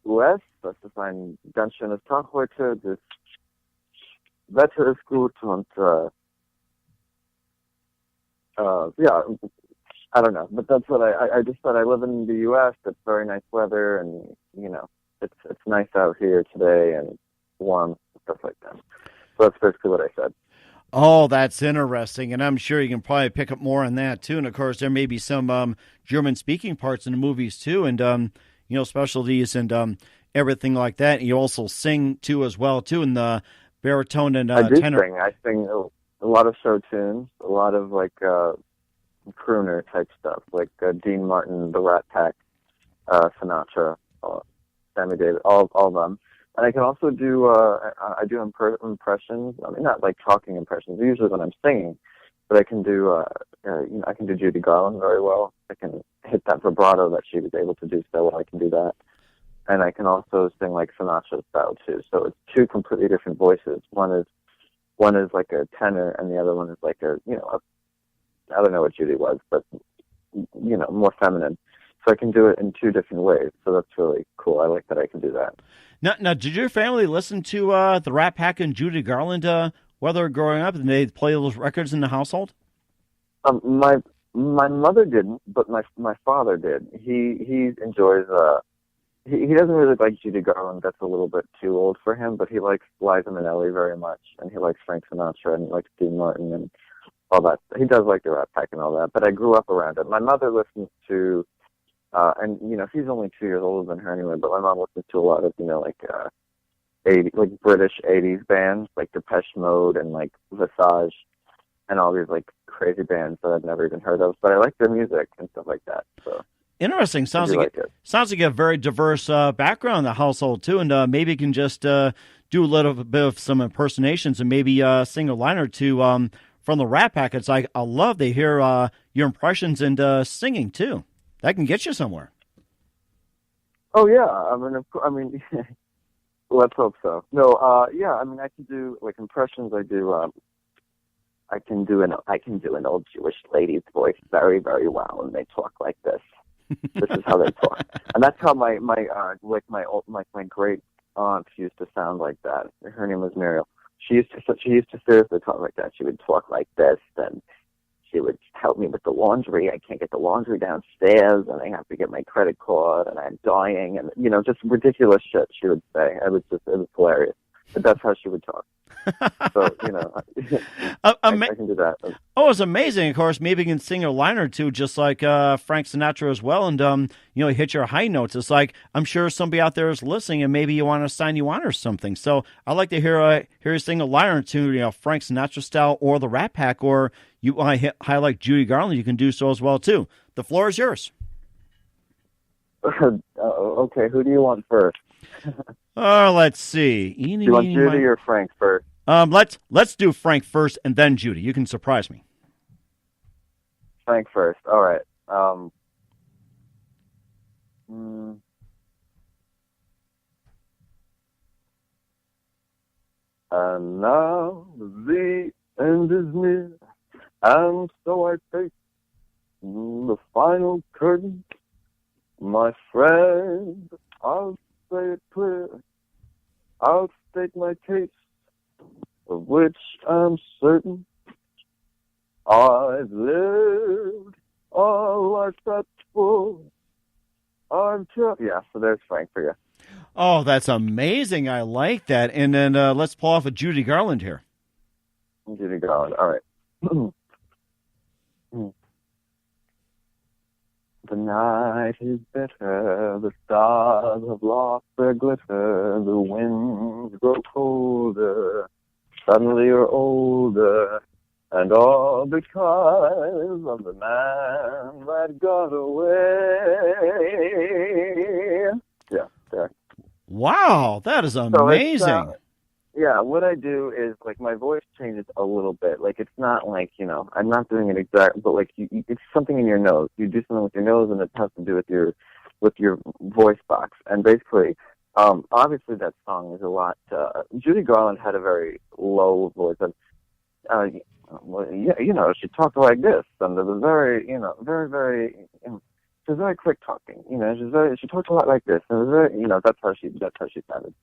US, das ist ein ganz schönes Tag heute. Das Wetter ist gut und yeah, I don't know, but that's what I just thought. I live in the U.S. It's very nice weather, and it's nice out here today and warm and stuff like that. So that's basically what I said. Oh, that's interesting, and I'm sure you can probably pick up more on that too. And of course, there may be some German-speaking parts in the movies too, and specialties and everything like that. And you also sing too, as well too, in the baritone and I do tenor. sing. I sing a lot of show tunes, a lot of like crooner type stuff, like Dean Martin, the Rat Pack, Sinatra, Sammy Davis, all of them. And I can also do I do impressions. I mean, not like talking impressions. Usually when I'm singing, but I can do I can do Judy Garland very well. I can hit that vibrato that she was able to do so well. I can do that, and I can also sing like Sinatra style too. So it's two completely different voices. One is like a tenor, and the other one is like I don't know what Judy was, but more feminine. So I can do it in two different ways. So that's really cool. I like that I can do that. Now, did your family listen to the Rat Pack and Judy Garland while they were growing up? Did they play those records in the household? My mother didn't, but my father did. He enjoys. He doesn't really like Judy Garland. That's a little bit too old for him. But he likes Liza Minnelli very much, and he likes Frank Sinatra, and he likes Dean Martin, and all that. He does like the Rat Pack and all that. But I grew up around it. My mother listens to. And he's only 2 years older than her anyway. But my mom listens to a lot of like British '80s bands, like Depeche Mode and like Visage, and all these like crazy bands that I've never even heard of. But I like their music and stuff like that. So interesting. Sounds like a very diverse background in the household too. And maybe you can just do a little bit of some impersonations and maybe sing a line or two from the Rat Pack. It's like I love to hear your impressions and singing too. That can get you somewhere. Oh yeah, I mean, let's hope so. No, yeah, I mean, I can do like impressions. I can do an old Jewish lady's voice very, very well, and they talk like this. This is how they talk, and that's how my great aunt used to sound like that. Her name was Muriel. She used to seriously talk like that. She would talk like this, and she would help me with the laundry. I can't get the laundry downstairs, and I have to get my credit card, and I'm dying, and just ridiculous shit she would say. It was hilarious. But that's how she would talk. So I can do that. Oh, it's amazing. Of course, maybe you can sing a line or two, just like Frank Sinatra as well, and hit your high notes. It's like I'm sure somebody out there is listening, and maybe you want to sign you on or something. So I'd like to hear you sing a line or two, Frank Sinatra style, or the Rat Pack, or you want to highlight Judy Garland. You can do so as well too. The floor is yours. Okay, who do you want first? Let's see. Do you want Judy or Frank first? Let's do Frank first and then Judy. You can surprise me. Frank first. All right. And now the end is near, and so I face the final curtain. My friend, I'll say it clear. I'll state my case, of which I'm certain. I've lived a life that's full. Yeah, so there's Frank for you. Oh, that's amazing. I like that. And then let's pull off a Judy Garland here. Judy Garland, all right. The night is better, the stars have lost their glitter, the winds grow colder, suddenly you're older, and all because of the man that got away. Yeah, there. Wow, that is amazing. Yeah, what I do is, like, my voice changes a little bit. Like, it's not like, I'm not doing it exact, but, like, it's something in your nose. You do something with your nose, and it has to do with your voice box. And basically, obviously that song is a lot, Judy Garland had a very low voice. She talked like this, and it was very, very, very, She's very quick talking. She talks a lot like this. And it was very, that's how she sounded.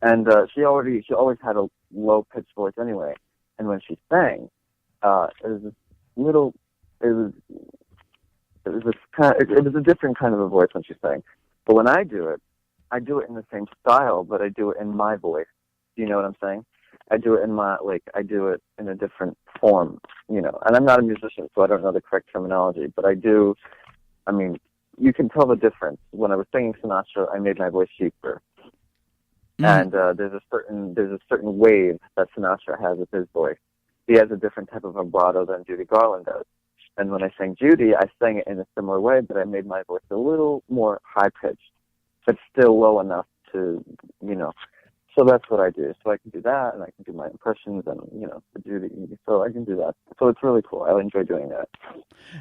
And she always had a low pitched voice anyway. And when she sang, it was this little, it was a different kind of a voice when she sang. But when I do it in the same style, but I do it in my voice. Do you know what I'm saying? I do it in a different form, and I'm not a musician, so I don't know the correct terminology, but you can tell the difference. When I was singing Sinatra, I made my voice deeper. And there's a certain wave that Sinatra has with his voice. He has a different type of vibrato than Judy Garland does. And when I sang Judy, I sang it in a similar way, but I made my voice a little more high-pitched, but still low enough to, So that's what I do. So I can do that, and I can do my impressions, and the Judy. So I can do that. So it's really cool. I enjoy doing that.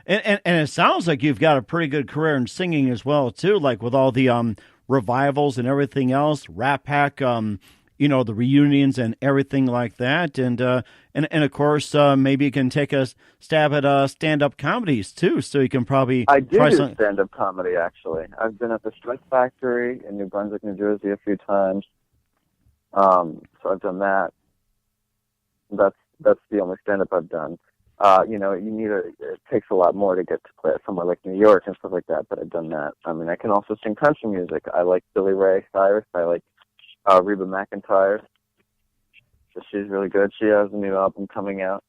And it sounds like you've got a pretty good career in singing as well too. Like with all the revivals and everything else, Rat Pack, the reunions and everything like that, and of course maybe you can take a stab at stand-up comedies too. So you can probably try stand-up comedy. Actually, I've been at the Stress Factory in New Brunswick, New Jersey, a few times. So I've done that. That's the only stand-up I've done. It takes a lot more to get to play somewhere like New York and stuff like that, but I've done that. I can also sing country music. I like Billy Ray Cyrus. I like Reba McEntire. So she's really good. She has a new album coming out.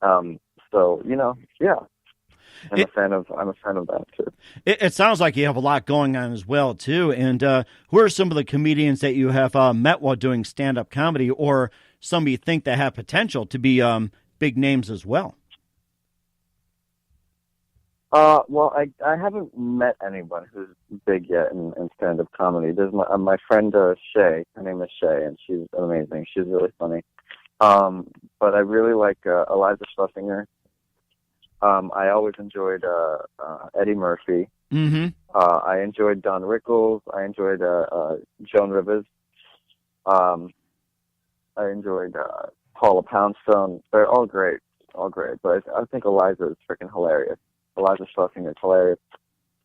Yeah. I'm a fan of that too. It sounds like you have a lot going on as well too. And who are some of the comedians that you have met while doing stand-up comedy, or some you think that have potential to be big names as well? Well, I haven't met anyone who's big yet in stand-up comedy. There's my friend Shay. Her name is Shay, and she's amazing. She's really funny. But I really like Eliza Schlesinger. I always enjoyed Eddie Murphy. Mm-hmm. I enjoyed Don Rickles. I enjoyed Joan Rivers. I enjoyed Paula Poundstone. They're all great, But I think Eliza is freaking hilarious. Eliza Schlesinger is hilarious.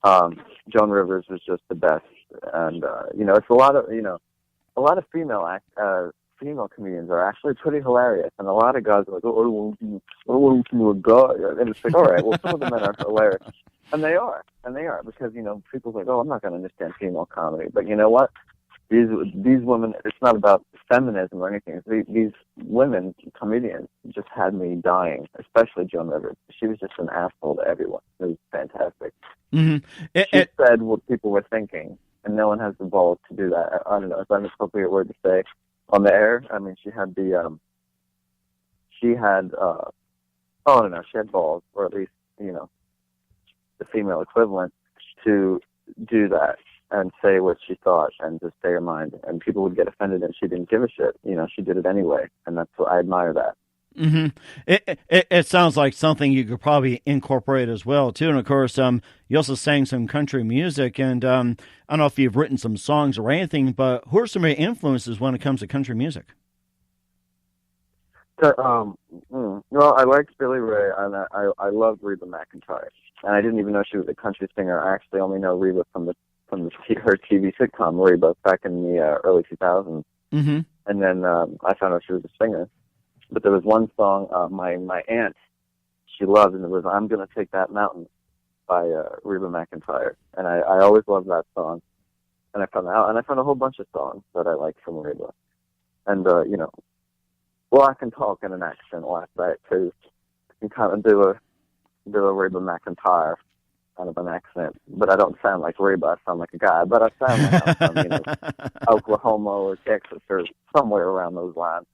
Joan Rivers is just the best, and it's a lot of female comedians are actually pretty hilarious, and a lot of guys are like, oh, I don't want to do a guy, and it's like, all right, well, some of the men are hilarious, and they are, because people's like, oh, I'm not going to understand female comedy, but you know what? These women, it's not about feminism or anything. These women comedians just had me dying, especially Joan Rivers. She was just an asshole to everyone. It was fantastic. Mm-hmm. She said what people were thinking, and no one has the balls to do that. I don't know, is that an appropriate word to say on the air? She had she had balls, or at least, the female equivalent, to do that and say what she thought and just say her mind, and people would get offended, and she didn't give a shit. She did it anyway, and that's what I admire that. Mm-hmm. It sounds like something you could probably incorporate as well too. And of course, you also sang some country music, and I don't know if you've written some songs or anything, but who are some of your influences when it comes to country music? Well, I liked Billy Ray, and I loved Reba McEntire, and I didn't even know she was a country singer. I actually only know Reba from her TV sitcom Reba back in the early 2000s. Mm-hmm. And then I found out she was a singer. But there was one song my aunt, she loved, and it was "I'm Gonna Take That Mountain" by Reba McEntire, and I always loved that song. And I found a whole bunch of songs that I liked from Reba, and I can talk in an accent like that too. I can kind of do a Reba McEntire kind of an accent, but I don't sound like Reba. I sound like a guy, but I sound like I'm from Oklahoma or Texas or somewhere around those lines.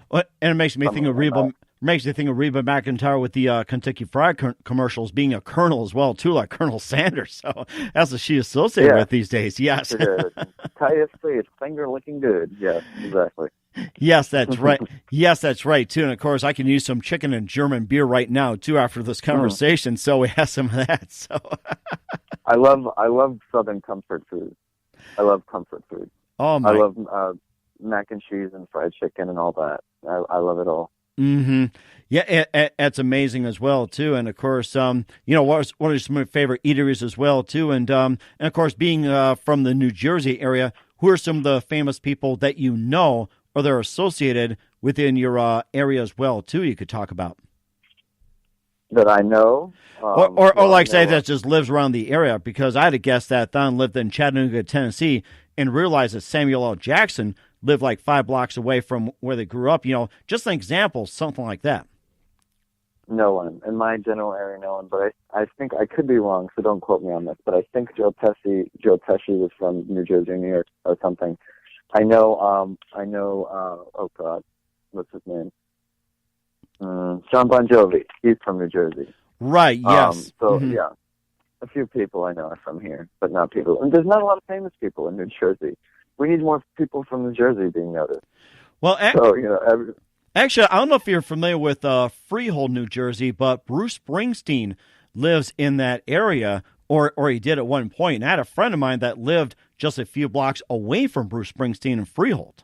Well, and it makes me think of Reba. Makes you think of Reba McEntire with the Kentucky Fried commercials, being a colonel as well too, like Colonel Sanders. So that's what she associated with these days. Yes. KFC, it's finger looking good. Yes, exactly. Yes, that's right. Yes, that's right too. And of course, I can use some chicken and German beer right now too after this conversation. So we have some of that. So I love Southern comfort food. I love comfort food. Oh my! I love mac and cheese and fried chicken and all that. I love it all. Mm-hmm. Yeah, it's amazing as well too, and of course, what are some of my favorite eateries as well too, and of course, being from the New Jersey area, who are some of the famous people that you know or they're associated within your area as well too? You could talk about, That I know. or Well, I like say know. that just lives around the area, because I had a guest that Don lived in Chattanooga, Tennessee, and realized that Samuel L. Jackson lived like 5 blocks away from where they grew up. Just an example, something like that. No one in my general area. No one, but I think I could be wrong, so don't quote me on this. But I think Joe Pesci was from New Jersey, New York, or something. I know. I know. Oh God, what's his name? John Bon Jovi. He's from New Jersey. Right. Yes. So yeah, a few people I know are from here, but not people. And there's not a lot of famous people in New Jersey. We need more people from New Jersey being noticed. Well, So actually, I don't know if you're familiar with Freehold, New Jersey, but Bruce Springsteen lives in that area, or he did at one point. And I had a friend of mine that lived just a few blocks away from Bruce Springsteen in Freehold.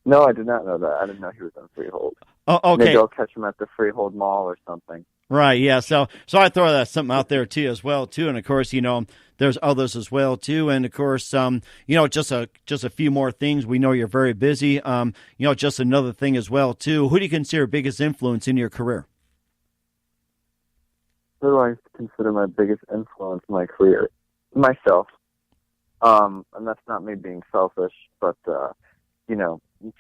no, I did not know that. I didn't know he was on Freehold. Oh, okay. Maybe I'll catch him at the Freehold Mall or something. Right, yeah. So I throw that something out there too, as well too, and of course, there's others as well too, and of course, just a few more things. We know you're very busy. Just another thing as well too. Who do you consider biggest influence in your career? Who do I consider my biggest influence in my career? Myself. And that's not me being selfish, but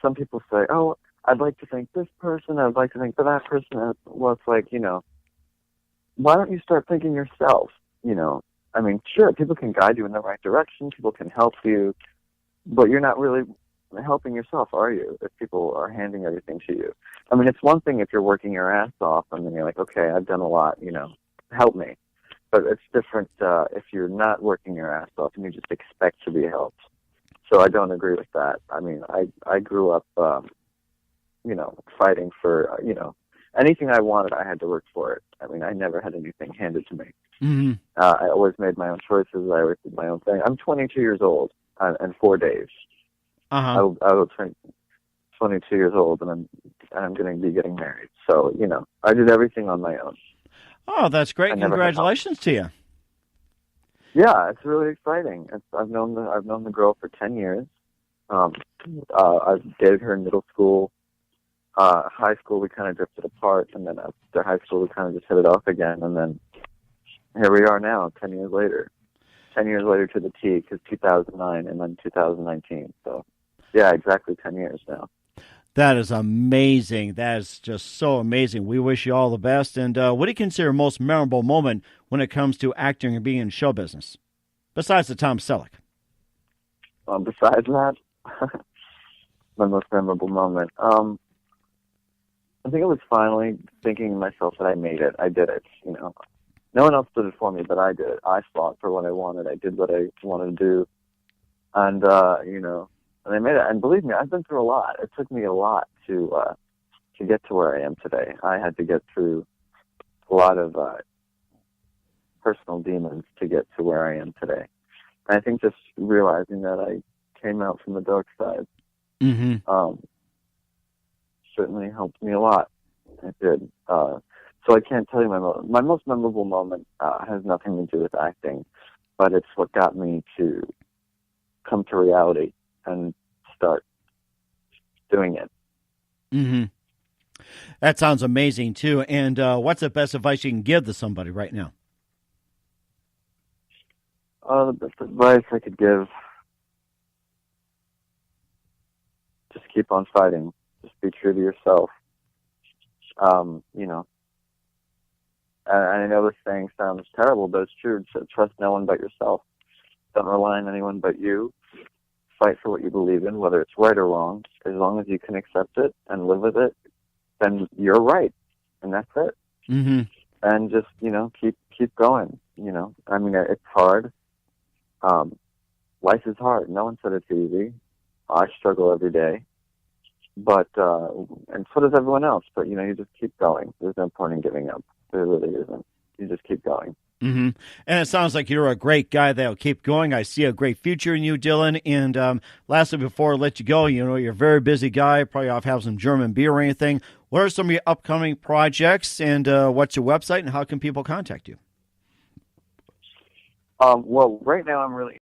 some people say, "Oh, I'd like to thank this person. I'd like to thank that person." Well, it's like, why don't you start thinking yourself? I mean, sure, people can guide you in the right direction. People can help you, but you're not really helping yourself, are you? If people are handing everything to you. I mean, it's one thing if you're working your ass off and then you're like, okay, I've done a lot, help me. But it's different if you're not working your ass off and you just expect to be helped. So I don't agree with that. I mean, I grew up, fighting for, anything I wanted, I had to work for it. I mean, I never had anything handed to me. Mm-hmm. I always made my own choices. I always did my own thing. I'm 22 years old in 4 days. Uh-huh. I will turn 22 years old, and I'm going to be getting married. So, I did everything on my own. Oh, that's great! Congratulations to you. Yeah, it's really exciting. I've known the girl for 10 years. I've dated her in middle school. High school, we kind of drifted apart, and then after high school, we kind of just hit it off again, and then here we are now, 10 years later. 10 years later to the T, because 2009 and then 2019. So, yeah, exactly 10 years now. That is amazing. That is just so amazing. We wish you all the best. And what do you consider most memorable moment when it comes to acting and being in show business, besides the Tom Selleck? Besides that, my most memorable moment. I think it was finally thinking to myself that I made it. I did it, No one else did it for me, but I did it. I fought for what I wanted. I did what I wanted to do. And, and I made it. And believe me, I've been through a lot. It took me a lot to get to where I am today. I had to get through a lot of personal demons to get to where I am today. And I think just realizing that I came out from the dark side certainly helped me a lot. It did. So I can't tell you my most memorable moment has nothing to do with acting, but it's what got me to come to reality and start doing it. Mm-hmm. That sounds amazing too. And what's the best advice you can give to somebody right now? The best advice I could give: just keep on fighting. Just be true to yourself. And I know this saying sounds terrible, but it's true. Trust no one but yourself. Don't rely on anyone but you. Fight for what you believe in, whether it's right or wrong. As long as you can accept it and live with it, then you're right, and that's it. Mm-hmm. And just keep going. I mean, it's hard. Life is hard. No one said it's easy. I struggle every day, but and so does everyone else. But you just keep going. There's no point in giving up. There really isn't. You just keep going. Mm-hmm. And it sounds like you're a great guy that'll keep going. I see a great future in you, Dylan. And lastly, before I let you go, you're a very busy guy. Probably off have some German beer or anything. What are some of your upcoming projects, and what's your website, and how can people contact you? Well, right now I'm really